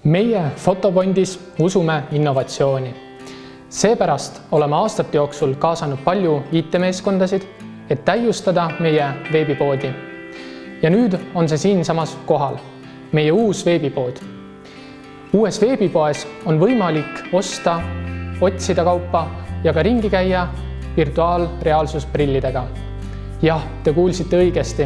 Meie Fotopondis usume innovatsiooni. Seepärast oleme aastate jooksul kaasanud palju IT-meeskondasid, et täiustada meie veebipoodi. Ja nüüd on see siinsamas kohal, meie uus veebipood. Uues veebipoes on võimalik osta, otsida kaupa ja ka ringi käia virtuaalreaalsusprillidega. Jah, te kuulsite õigesti.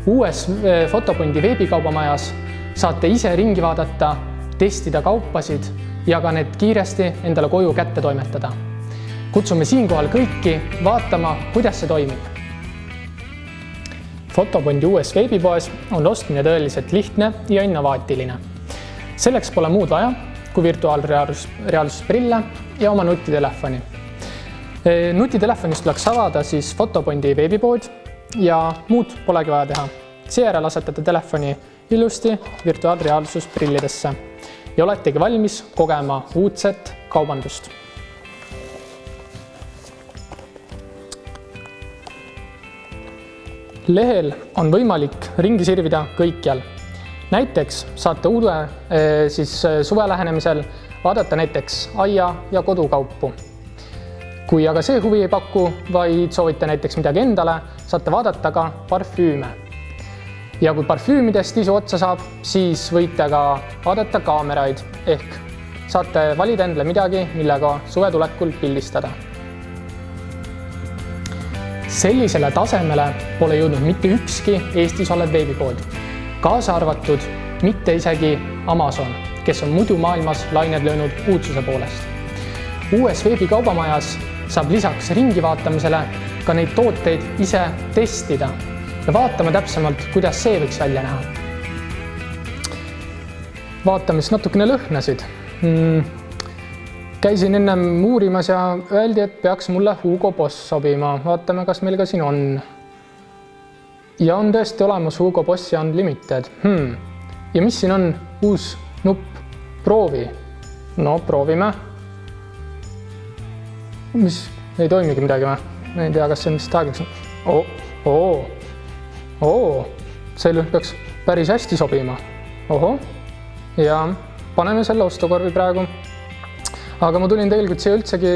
Uues Fotopondi veebikaubamajas saate ise ringi vaadata, testida kaupasid ja ka need kiiresti endale koju kätte toimetada. Kutsume siinkohal kõiki vaatama, kuidas see toimib. Fotopondi uues veebipoes on ostmine tõeliselt lihtne ja innovaatiline. Selleks pole muud vaja kui virtuaalreaalsusprille ja oma nutitelefoni. Nutitelefonist tuleks avada siis Fotopondi veebipood ja muud polegi vaja teha. Seejärel asetate telefoni ilusti virtuaalreaalsusprillidesse ja oletegi valmis kogema uudset kaubandust. Lehel on võimalik ringi sirvida kõikjal. Näiteks saate uue suve lähenemisel vaadata näiteks aia- ja kodukaupu. Kui aga see huvi ei paku, vaid soovite näiteks midagi endale, saate vaadata ka parfüüme. Ja kui parfüümidest isu otsa saab, siis võite ka vaadata kaameraid ehk saate valida endale midagi, millega suve tulekul pildistada. Sellisele tasemele pole jõudnud mitte ükski Eestis olev veebipood, kaasa arvatud mitte isegi Amazon, kes on muidu maailmas lained löönud uudsuse poolest. Uues veebikaubamajas saab lisaks ringi vaatamisele ka neid tooteid ise testida ja vaatame täpsemalt, kuidas see võiks välja näha. Vaatame siis natukene lõhnasid. Käisin ennem uurimas ja öeldi, et peaks mulle Hugo Boss sobima. Vaatame, kas meil ka siin on. Ja on tõesti olemas Hugo Bossi Unlimited. Ja mis siin on? Uus nupp proovi. No, proovime. Mis? Ei toimigi midagi või? Ei tea, kas see on vist aeglasem. See lõhn peaks päris hästi sobima. Ja paneme selle ostukorvi praegu. Aga ma tulin tegelikult siia üldsegi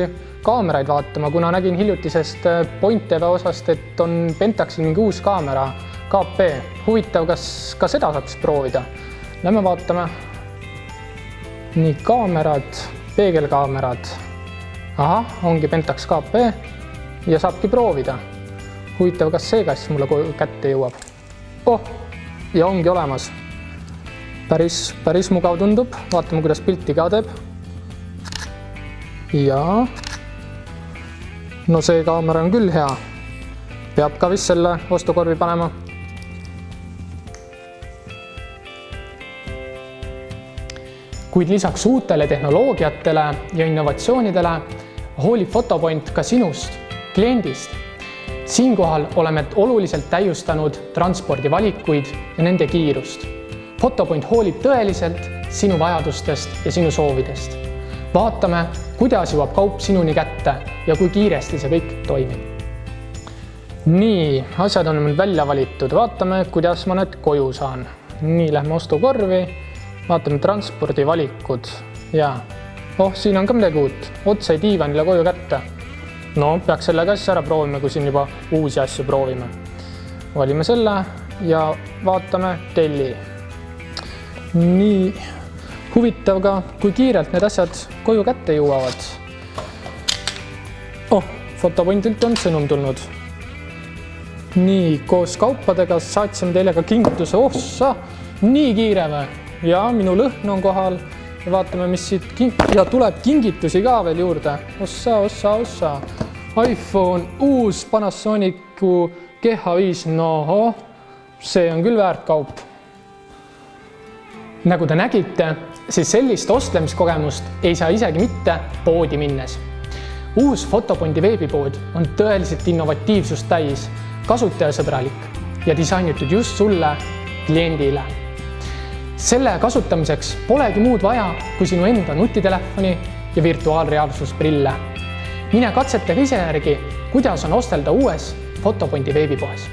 kaameraid vaatama, kuna nägin hiljutisest Point TV osast, et on Pentaxil mingi uus kaamera, KP. Huvitav, kas ka seda saaks proovida. Lähme vaatame. Nii, kaamerad, peegelkaamerad. Ongi Pentax KP ja saabki proovida. Huvitav, kas see kass mulle kätte jõuab. Ja ongi olemas. Päris mugav tundub. Vaatame, kuidas pilti ka teeb. Ja no see kaamera on küll hea. Peab ka vist selle ostukorvi panema. Kuid lisaks uutele tehnoloogiatele ja innovatsioonidele hoolib Fotopont ka sinust, kliendist. Siinkohal oleme oluliselt täiustanud transpordivalikuid ja nende kiirust. Fotopont hoolib tõeliselt sinu vajadustest ja sinu soovidest. Vaatame, kuidas jõuab kaup sinuni kätte ja kui kiiresti see kõik toimib. Nii, asjad on meil välja valitud. Vaatame, kuidas ma need koju saan. Nii, lähme ostukorvi. Vaatame transpordivalikud. Ja, siin on ka midagi uut. Otse diivanile koju kätte. No, peaks selle asja ära proovime, kui siin juba uusi asju proovime. Valime selle ja vaatame telli. Nii, huvitav ka, kui kiirelt need asjad koju kätte jõuavad. Fotopondilt on sõnum tulnud. Nii, koos kaupadega saatsime teile ka kingituse. Nii kiire või? Ja minu lõhn on kohal. Ja vaatame, mis siit ja tuleb kingitusi ka veel juurde. Ossa. iPhone, uus Panasonicu GH5. See on küll väärt kaup. Nagu te nägite, siis sellist ostlemiskogemust ei saa isegi mitte poodi minnes. Uus Fotopondi veebipood on tõeliselt innovatiivsust täis, kasutajasõbralik ja disainitud just sulle, kliendile. Selle kasutamiseks polegi muud vaja kui sinu enda nutitelefoni ja virtuaalreaalsusprille. Mine katsetage ise järgi, kuidas on ostelda uues Fotopondi veebipoes.